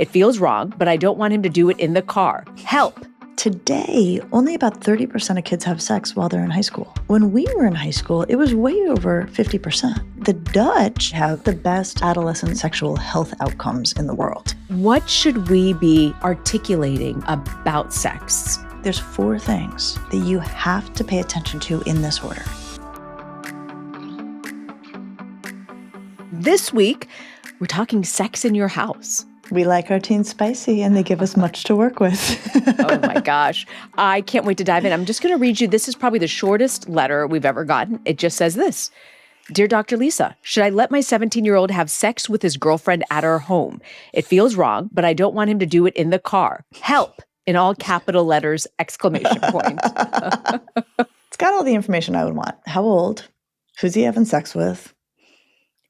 It feels wrong, but I don't want him to do it in the car. Help. Today, only about 30% of kids have sex while they're in high school. When we were in high school, it was way over 50%. The Dutch have the best adolescent sexual health outcomes in the world. What should we be articulating about sex? There's 4 things that you have to pay attention to in this order. This week, we're talking sex in your house. We like our teens spicy, and they give us much to work with. Oh my gosh. I can't wait to dive in. I'm just going to read you. This is probably the shortest letter we've ever gotten. It just says this. Dear Dr. Lisa, should I let my 17-year-old have sex with his girlfriend at our home? It feels wrong, but I don't want him to do it in the car. Help! In all capital letters, exclamation point. It's got all the information I would want. How old? Who's he having sex with?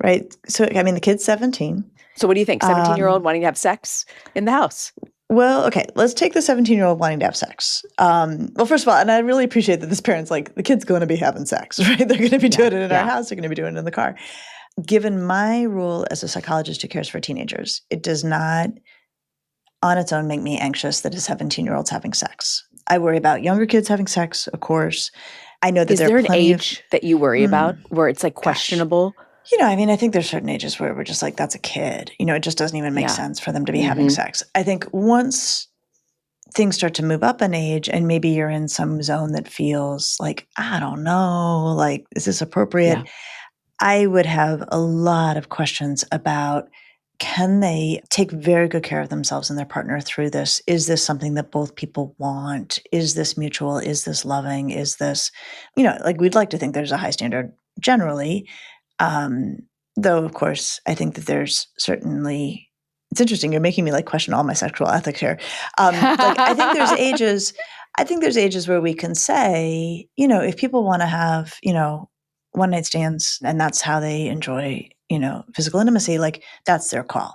Right? So, I mean, the kid's 17. So what do you think? 17-year-old wanting to have sex in the house? Well, okay, let's take the 17-year-old wanting to have sex. Well, first of all, and I really appreciate that this parent's like, the kid's going to be having sex, right? They're going to be doing it in our house. They're going to be doing it in the car. Given my role as a psychologist who cares for teenagers, it does not on its own make me anxious that a 17-year-old's having sex. I worry about younger kids having sex, of course. I know that there an age that you worry about where it's like questionable? You know, I mean, I think there's certain ages where we're just like, that's a kid. You know, it just doesn't even make sense for them to be having sex. I think once things start to move up an age and maybe you're in some zone that feels like, I don't know, like, is this appropriate? Yeah. I would have a lot of questions about, can they take very good care of themselves and their partner through this? Is this something that both people want? Is this mutual? Is this loving? Is this, you know, like we'd like to think there's a high standard generally. Though, of course, I think that there's certainly, it's interesting. You're making me like question all my sexual ethics here. I think there's ages where we can say, you know, if people want to have, you know, one night stands and that's how they enjoy, you know, physical intimacy, like that's their call.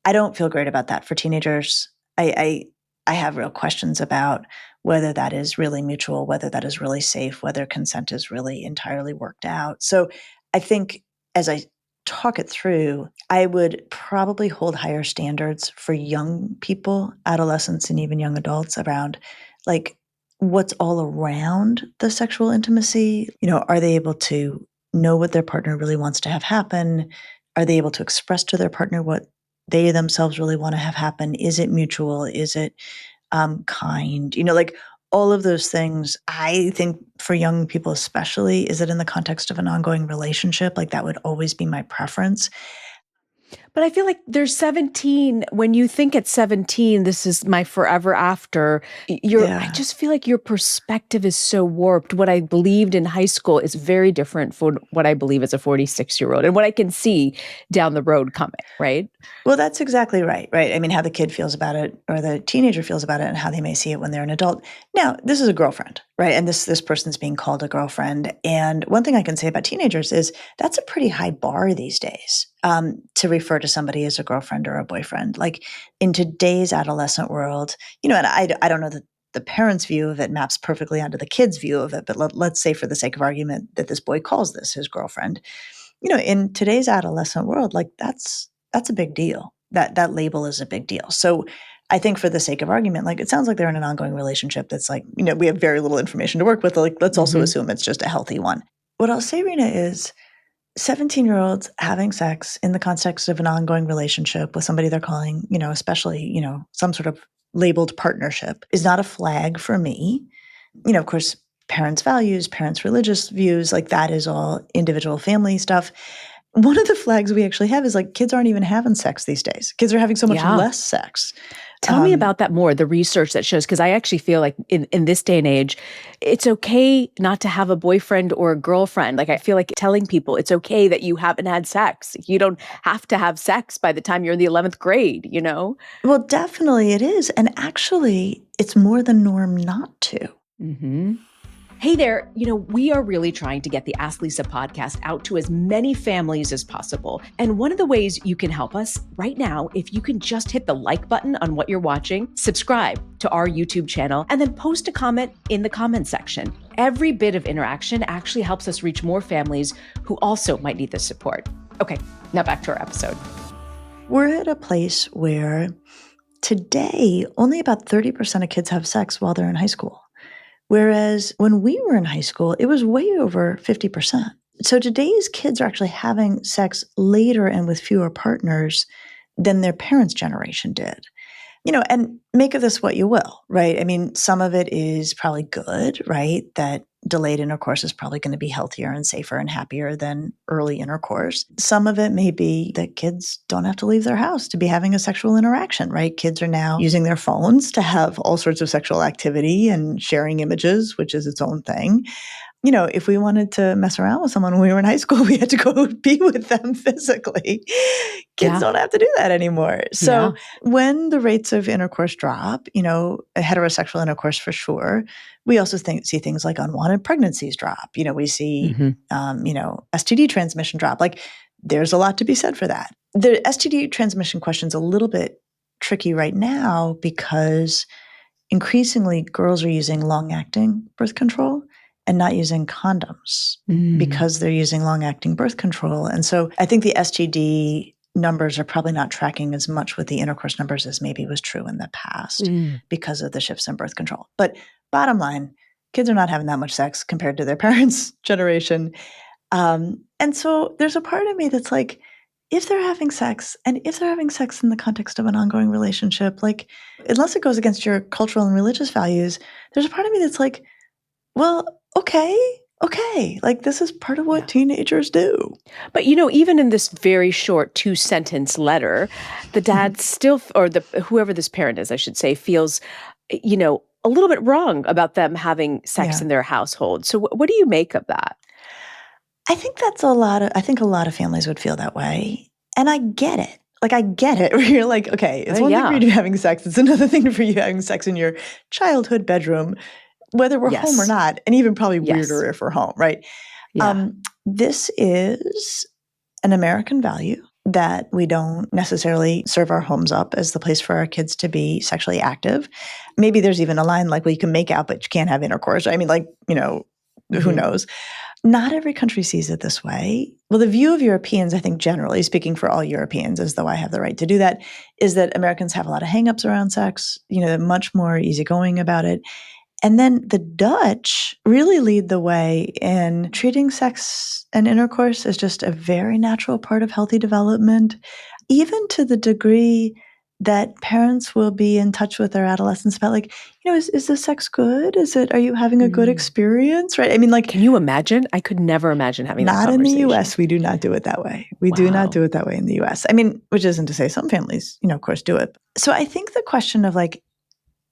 I don't feel great about that for teenagers. I have real questions about whether that is really mutual, whether that is really safe, whether consent is really entirely worked out. So I think as I talk it through, I would probably hold higher standards for young people, adolescents, and even young adults around like what's all around the sexual intimacy. You know, are they able to know what their partner really wants to have happen? Are they able to express to their partner what they themselves really want to have happen? Is it mutual? Is it kind? You know, like all of those things, I think for young people especially, is it in the context of an ongoing relationship? Like that would always be my preference. But I feel like there's 17. When you think at 17, this is my forever after, I just feel like your perspective is so warped. What I believed in high school is very different from what I believe as a 46-year-old and what I can see down the road coming, right? Well, that's exactly right? I mean, how the kid feels about it or the teenager feels about it and how they may see it when they're an adult. Now, this is a girlfriend, right? And this person's being called a girlfriend. And one thing I can say about teenagers is that's a pretty high bar these days. To refer to somebody as a girlfriend or a boyfriend. Like in today's adolescent world, you know, and I don't know that the parents' view of it maps perfectly onto the kid's view of it, but let's say for the sake of argument that this boy calls this his girlfriend. You know, in today's adolescent world, like that's a big deal. That label is a big deal. So I think for the sake of argument, like it sounds like they're in an ongoing relationship that's like, you know, we have very little information to work with. Like let's also assume it's just a healthy one. What I'll say, Reena, is 17-year-olds having sex in the context of an ongoing relationship with somebody they're calling, you know, especially, you know, some sort of labeled partnership is not a flag for me. You know, of course, parents' values, parents' religious views, like that is all individual family stuff. One of the flags we actually have is like kids aren't even having sex these days. Kids are having so much less sex. Tell me about that more, the research that shows, because I actually feel like in this day and age, it's okay not to have a boyfriend or a girlfriend. Like I feel like telling people it's okay that you haven't had sex. You don't have to have sex by the time you're in the 11th grade, you know? Well, definitely it is. And actually, it's more the norm not to. Mm-hmm. Hey there, you know, we are really trying to get the Ask Lisa podcast out to as many families as possible. And one of the ways you can help us right now, if you can just hit the like button on what you're watching, subscribe to our YouTube channel, and then post a comment in the comment section. Every bit of interaction actually helps us reach more families who also might need this support. Okay, now back to our episode. We're at a place where today, only about 30% of kids have sex while they're in high school. Whereas when we were in high school, it was way over 50%. So today's kids are actually having sex later and with fewer partners than their parents' generation did. And make of this what you will, right? I mean, some of it is probably good, right? That delayed intercourse is probably going to be healthier and safer and happier than early intercourse. Some of it may be that kids don't have to leave their house to be having a sexual interaction, right? Kids are now using their phones to have all sorts of sexual activity and sharing images, which is its own thing. If we wanted to mess around with someone when we were in high school, we had to go be with them physically. Kids don't have to do that anymore. So when the rates of intercourse drop, heterosexual intercourse for sure, we also see things like unwanted pregnancies drop. We see, STD transmission drop. Like there's a lot to be said for that. The STD transmission question is a little bit tricky right now because increasingly girls are using long-acting birth control and not using condoms because they're using long-acting birth control. And so I think the STD numbers are probably not tracking as much with the intercourse numbers as maybe was true in the past because of the shifts in birth control. But bottom line, kids are not having that much sex compared to their parents' generation. And so there's a part of me that's like, if they're having sex, and if they're having sex in the context of an ongoing relationship, like, unless it goes against your cultural and religious values, there's a part of me that's like, well, okay, like this is part of what teenagers do. But, even in this very short 2-sentence letter, the dad still, or whoever this parent is, I should say, feels, a little bit wrong about them having sex in their household. So what do you make of that? I think I think a lot of families would feel that way. And I get it. Like, I get it. Where you're like, okay, it's one thing for you to be having sex. It's another thing for you having sex in your childhood bedroom, whether we're home or not, and even probably weirder if we're home, right? This is an American value that we don't necessarily serve our homes up as the place for our kids to be sexually active. Maybe there's even a line like, well, you can make out, but you can't have intercourse. I mean, like, who knows? Not every country sees it this way. Well, the view of Europeans, I think generally speaking for all Europeans, as though I have the right to do that, is that Americans have a lot of hangups around sex. They're much more easygoing about it. And then the Dutch really lead the way in treating sex and intercourse as just a very natural part of healthy development, even to the degree that parents will be in touch with their adolescents about, like, is the sex good? Are you having a good experience? Right? I mean, like, can you imagine? I could never imagine having that conversation. Not in the U.S. We do not do it that way. We do not do it that way in the U.S. I mean, which isn't to say some families, of course, do it. So I think the question of like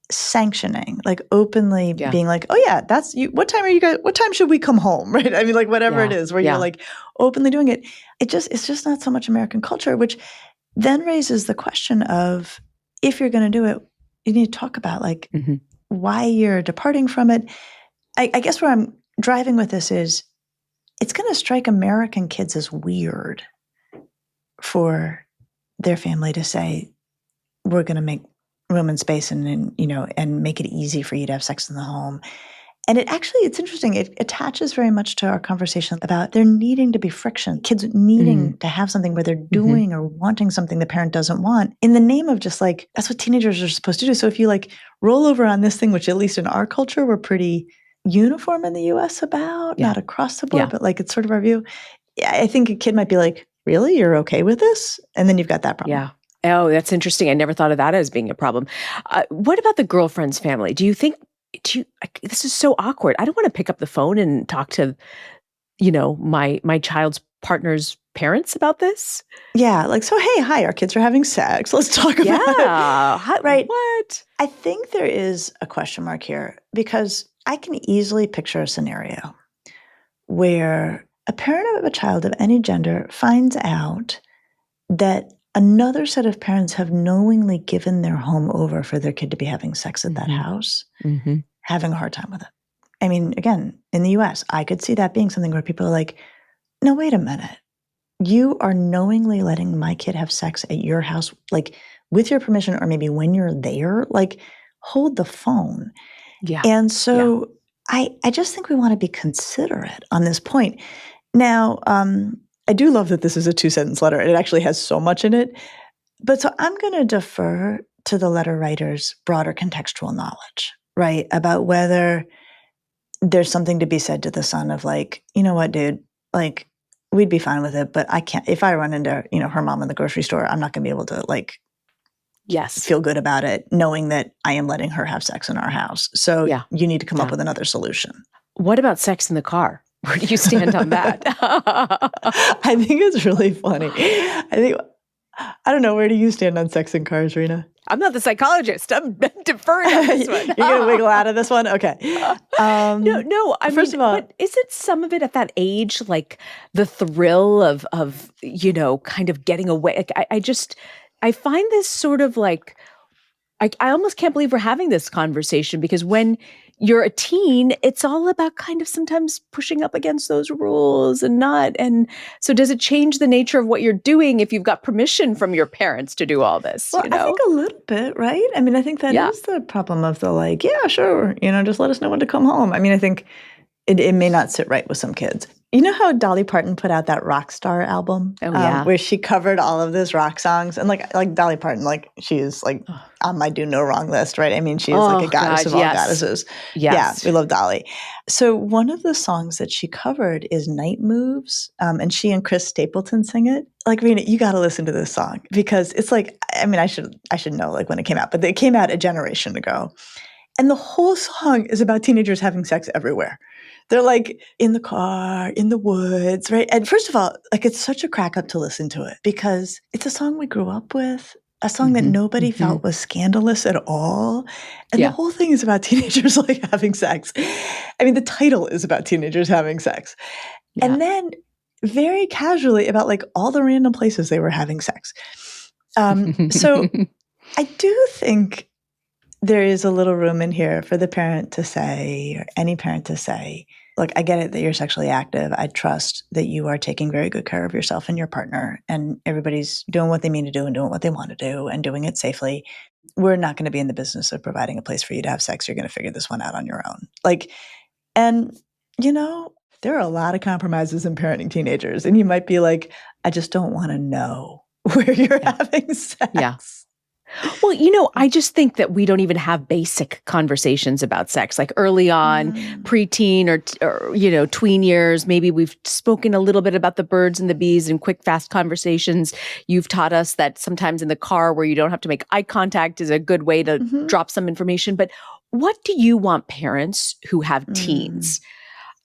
sanctioning, like openly being like, oh yeah, that's you. What time should we come home? Right? I mean, like whatever it is, where you're like openly doing it. It's just not so much American culture, which then raises the question of, if you're going to do it, you need to talk about like why you're departing from it. I guess where I'm driving with this is, it's going to strike American kids as weird for their family to say, we're going to make room and space and make it easy for you to have sex in the home. And it's interesting. It attaches very much to our conversation about there needing to be friction, kids needing to have something where they're doing or wanting something the parent doesn't want, in the name of just like, that's what teenagers are supposed to do. So if you like roll over on this thing, which at least in our culture, we're pretty uniform in the US about, not across the board, but like it's sort of our view. I think a kid might be like, really? You're okay with this? And then you've got that problem. Yeah. Oh, that's interesting. I never thought of that as being a problem. What about the girlfriend's family? This is so awkward. I don't want to pick up the phone and talk to, my child's partner's parents about this. Yeah. Like, so, hey, hi, our kids are having sex. Let's talk about it. Yeah. Right. What? I think there is a question mark here, because I can easily picture a scenario where a parent of a child of any gender finds out that another set of parents have knowingly given their home over for their kid to be having sex at that house, having a hard time with it. I mean, again, in the US, I could see that being something where people are like, no, wait a minute. You are knowingly letting my kid have sex at your house, like with your permission, or maybe when you're there, like hold the phone. Yeah. And so I just think we want to be considerate on this point. Now, I do love that this is a 2-sentence letter, and it actually has so much in it. But so I'm going to defer to the letter writer's broader contextual knowledge, right? About whether there's something to be said to the son of like, you know what, dude, like we'd be fine with it, but I can't, if I run into, her mom in the grocery store, I'm not going to be able to like feel good about it, knowing that I am letting her have sex in our house. So you need to come up with another solution. What about sex in the car? Where do you stand on that? I think it's really funny. I don't know. Where do you stand on sex in cars, Reena? I'm not the psychologist. I'm deferring on this one. You're going to wiggle out of this one? Okay. No. First of all, but isn't some of it at that age, like the thrill of kind of getting away? Like, I find this sort of like, I almost can't believe we're having this conversation, because when you're a teen, it's all about kind of sometimes pushing up against those rules and not. And so does it change the nature of what you're doing if you've got permission from your parents to do all this? Well, I think a little bit, right? I mean, I think that is the problem of the like, yeah, sure, just let us know when to come home. I mean, I think it may not sit right with some kids. You know how Dolly Parton put out that rock star album? Where she covered all of those rock songs, and like Dolly Parton, like she is like on my do no wrong list, right? I mean, she is like a goddess of all goddesses. Yes. Yeah, we love Dolly. So one of the songs that she covered is Night Moves, and she and Chris Stapleton sing it. Like, Reena, you got to listen to this song, because it's like, I mean, I should know like when it came out, but it came out a generation ago. And the whole song is about teenagers having sex everywhere. They're like in the car, in the woods, right? And first of all, like it's such a crack up to listen to it, because it's a song we grew up with, a song that nobody felt was scandalous at all. And the whole thing is about teenagers like having sex. I mean, the title is about teenagers having sex. Yeah. And then very casually about like all the random places they were having sex. So I do think there is a little room in here for the parent to say, or any parent to say, look, I get it that you're sexually active. I trust that you are taking very good care of yourself and your partner, and everybody's doing what they mean to do and doing what they want to do and doing it safely. We're not going to be in the business of providing a place for you to have sex. You're going to figure this one out on your own. Like, and there are a lot of compromises in parenting teenagers, and you might be like, I just don't want to know where you're having sex. Yeah. Well, I just think that we don't even have basic conversations about sex. Like early on, preteen or tween years, maybe we've spoken a little bit about the birds and the bees in quick, fast conversations. You've taught us that sometimes in the car where you don't have to make eye contact is a good way to drop some information. But what do you want parents who have teens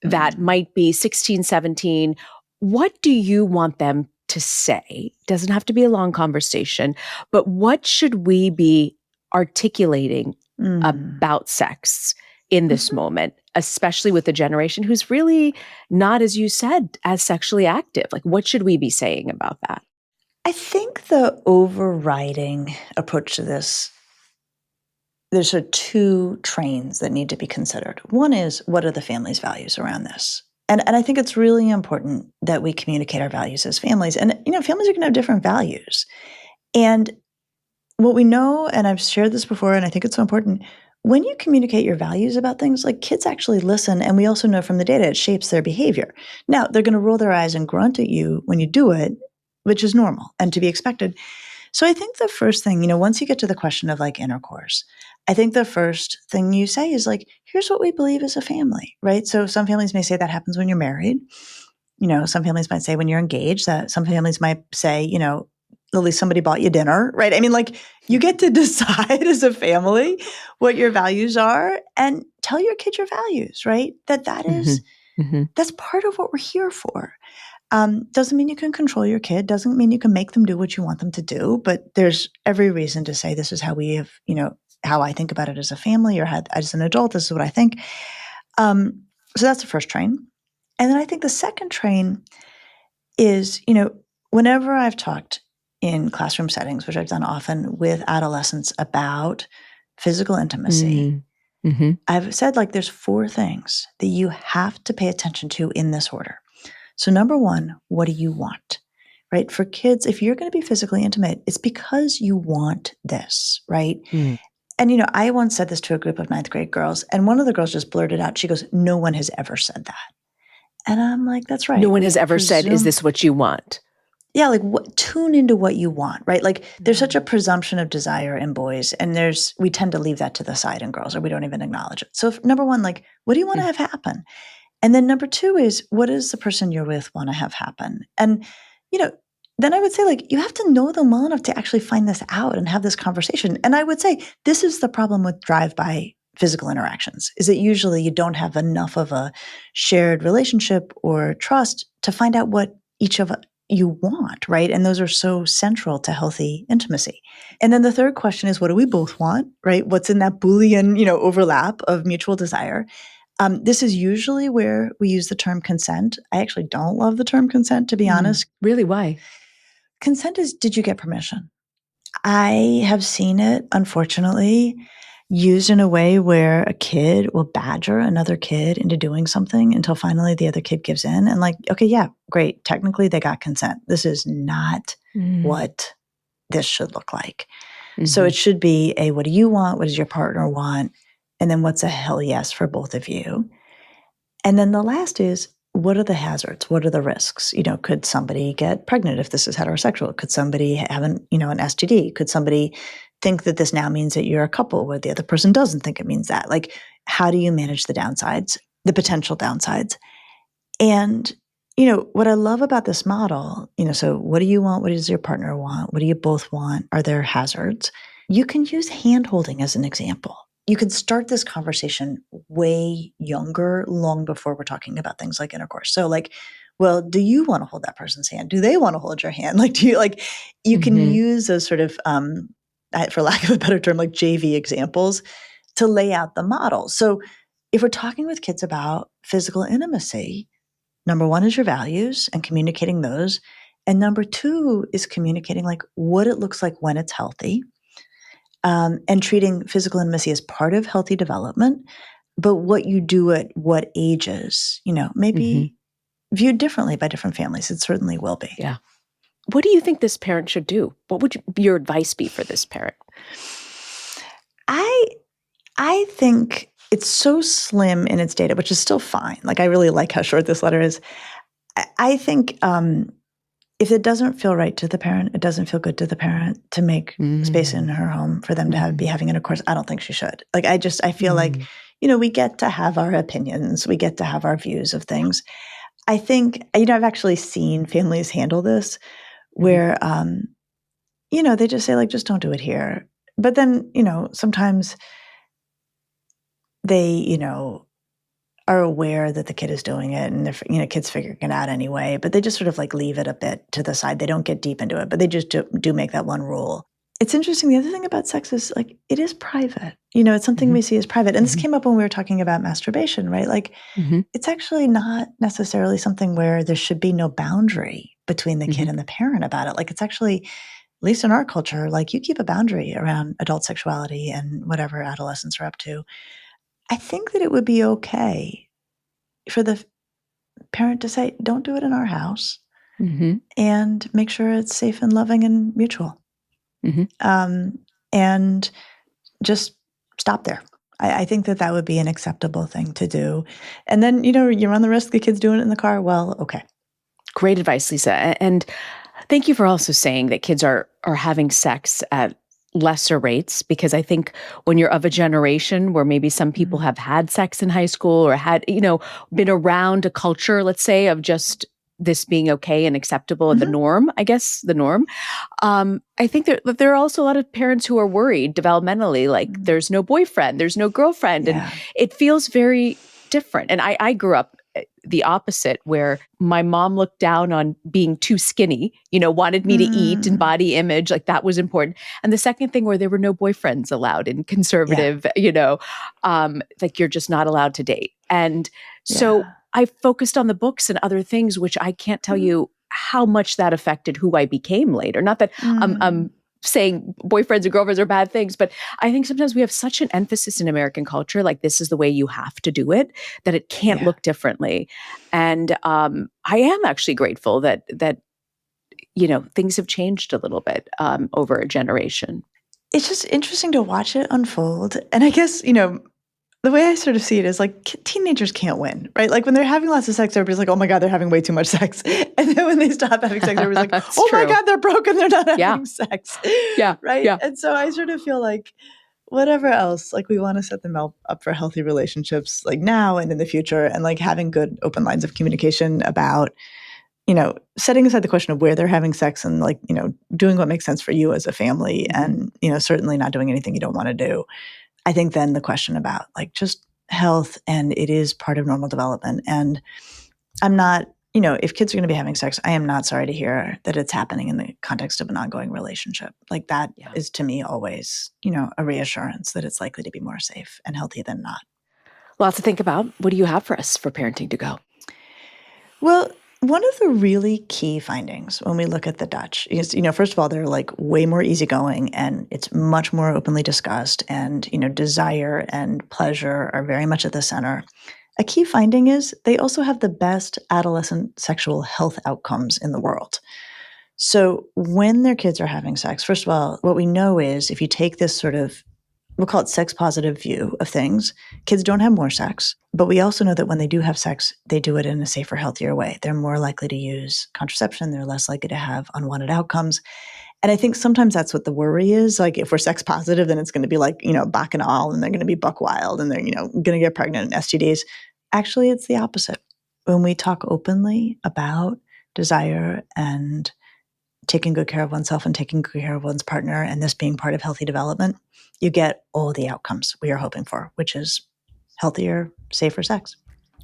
that might be 16, 17, what do you want them to say? Doesn't have to be a long conversation, but what should we be articulating about sex in this moment, especially with a generation who's really not, as you said, as sexually active? Like, what should we be saying about that? I think the overriding approach to this, there's sort of two trains that need to be considered. One is, what are the family's values around this? And I think it's really important that we communicate our values as families. And, families are going to have different values. And what we know, and I've shared this before, and I think it's so important, when you communicate your values about things, like kids actually listen. And we also know from the data, it shapes their behavior. Now, they're going to roll their eyes and grunt at you when you do it, which is normal and to be expected. So I think the first thing, once you get to the question of like intercourse, I think the first thing you say is like, here's what we believe as a family, right? So some families may say that happens when you're married. Some families might say when you're engaged. That some families might say, at least somebody bought you dinner, right? I mean, like you get to decide as a family what your values are and tell your kid your values, right? That is, that's part of what we're here for. Doesn't mean you can control your kid, doesn't mean you can make them do what you want them to do, but there's every reason to say this is how we have, how I think about it as a family or as an adult, this is what I think. So that's the first train. And then I think the second train is, whenever I've talked in classroom settings, which I've done often with adolescents about physical intimacy, I've said like there's 4 things that you have to pay attention to in this order. So number 1, what do you want? Right? For kids, if you're going to be physically intimate, it's because you want this, right? And, I once said this to a group of 9th grade girls, and one of the girls just blurted out, she goes, no one has ever said that. And I'm like, that's right. No one has ever said, is this what you want? Yeah, like tune into what you want, right? Like there's such a presumption of desire in boys, and we tend to leave that to the side in girls, or we don't even acknowledge it. So number one, like, what do you want to have happen? And then number two is, what does the person you're with want to have happen? And, then I would say, like, you have to know them well enough to actually find this out and have this conversation. And I would say this is the problem with drive-by physical interactions, is that usually you don't have enough of a shared relationship or trust to find out what each of you want, right? And those are so central to healthy intimacy. And then the third question is, what do we both want, right? What's in that Boolean, overlap of mutual desire? This is usually where we use the term consent. I actually don't love the term consent, to be honest. Really? Why? Consent is, did you get permission? I have seen it, unfortunately, used in a way where a kid will badger another kid into doing something until finally the other kid gives in and like, okay, yeah, great. Technically, they got consent. This is not what this should look like. So it should be a, what do you want? What does your partner want? And then what's a hell yes for both of you? And then the last is, what are the hazards? What are the risks? Could somebody get pregnant if this is heterosexual? Could somebody have an STD? Could somebody think that this now means that you're a couple where the other person doesn't think it means that? Like, how do you manage the downsides, the potential downsides? And, what I love about this model, so what do you want? What does your partner want? What do you both want? Are there hazards? You can use hand-holding as an example. You can start this conversation way younger, long before we're talking about things like intercourse. So like, well, do you want to hold that person's hand? Do they want to hold your hand? Like, you can use those sort of, for lack of a better term, like JV examples to lay out the model. So if we're talking with kids about physical intimacy, number one is your values and communicating those. And number two is communicating like what it looks like when it's healthy. And treating physical intimacy as part of healthy development, but what you do at what ages, maybe viewed differently by different families. It certainly will be. Yeah. What do you think this parent should do? What would your advice be for this parent? I think it's so slim in its data, which is still fine. Like, I really like how short this letter is. I think if it doesn't feel right to the parent, it doesn't feel good to the parent to make space in her home for them to be having intercourse. I don't think she should. Like, I feel like, we get to have our opinions. We get to have our views of things. I think, I've actually seen families handle this where, they just say like, just don't do it here. But then, sometimes they, are aware that the kid is doing it and the kid's figuring it out anyway, but they just sort of like leave it a bit to the side. They don't get deep into it, but they just do make that one rule. It's interesting. The other thing about sex is like, it is private. It's something we see as private. And this came up when we were talking about masturbation, right? Like it's actually not necessarily something where there should be no boundary between the kid and the parent about it. Like, it's actually, at least in our culture, like, you keep a boundary around adult sexuality and whatever adolescents are up to. I think that it would be okay for the parent to say, don't do it in our house, and make sure it's safe and loving and mutual. And just stop there. I think that would be an acceptable thing to do. And then, you run the risk the kid's doing it in the car. Well, okay. Great advice, Lisa. And thank you for also saying that kids are having sex at lesser rates, because I think when you're of a generation where maybe some people have had sex in high school or had, been around a culture, let's say, of just this being okay and acceptable and the norm, I guess, the norm. I think there are also a lot of parents who are worried developmentally, like there's no boyfriend, there's no girlfriend. And it feels very different. And I grew up the opposite, where my mom looked down on being too skinny, wanted me to eat, and body image, like that was important. And the second thing, where there were no boyfriends allowed in conservative, like you're just not allowed to date. And so I focused on the books and other things, which I can't tell you how much that affected who I became later. Not that I'm saying boyfriends and girlfriends are bad things, but I think sometimes we have such an emphasis in American culture, like this is the way you have to do it, that it can't look differently. And I am actually grateful that things have changed a little bit over a generation. It's just interesting to watch it unfold. And I guess, the way I sort of see it is like teenagers can't win, right? Like when they're having lots of sex, everybody's like, oh my God, they're having way too much sex. And then when they stop having sex, everybody's like, oh my God, they're broken. They're not having sex. Yeah. Right. Yeah. And so I sort of feel like whatever else, like we want to set them up for healthy relationships like now and in the future, and like having good open lines of communication about, setting aside the question of where they're having sex and like, doing what makes sense for you as a family and, certainly not doing anything you don't want to do. I think then the question about like just health, and it is part of normal development. And I'm not, if kids are going to be having sex, I am not sorry to hear that it's happening in the context of an ongoing relationship. Like that is to me always, a reassurance that it's likely to be more safe and healthy than not. Lots to think about. What do you have for us for parenting to go? Well, one of the really key findings when we look at the Dutch is, first of all, they're like way more easygoing and it's much more openly discussed, and, desire and pleasure are very much at the center. A key finding is they also have the best adolescent sexual health outcomes in the world. So when their kids are having sex, first of all, what we know is if you take this sort of, we'll call it sex positive view of things, kids don't have more sex. But we also know that when they do have sex, they do it in a safer, healthier way. They're more likely to use contraception. They're less likely to have unwanted outcomes. And I think sometimes that's what the worry is. Like if we're sex positive, then it's going to be like, bacchanal, and they're going to be buck wild, and they're, going to get pregnant and STDs. Actually, it's the opposite. When we talk openly about desire and taking good care of oneself and taking good care of one's partner, and this being part of healthy development, you get all the outcomes we are hoping for, which is healthier, safer sex.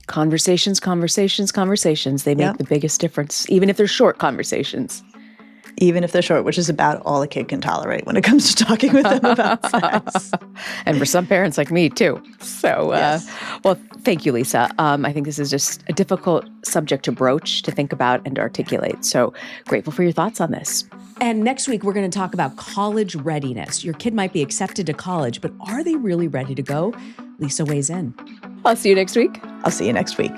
Conversations. They make the biggest difference, even if they're short conversations. Even if they're short, which is about all a kid can tolerate when it comes to talking with them about sex. And for some parents like me, too. So, yes. Well, thank you, Lisa. I think this is just a difficult subject to broach, to think about, and to articulate. So grateful for your thoughts on this. And next week, we're going to talk about college readiness. Your kid might be accepted to college, but are they really ready to go? Lisa weighs in. I'll see you next week. I'll see you next week.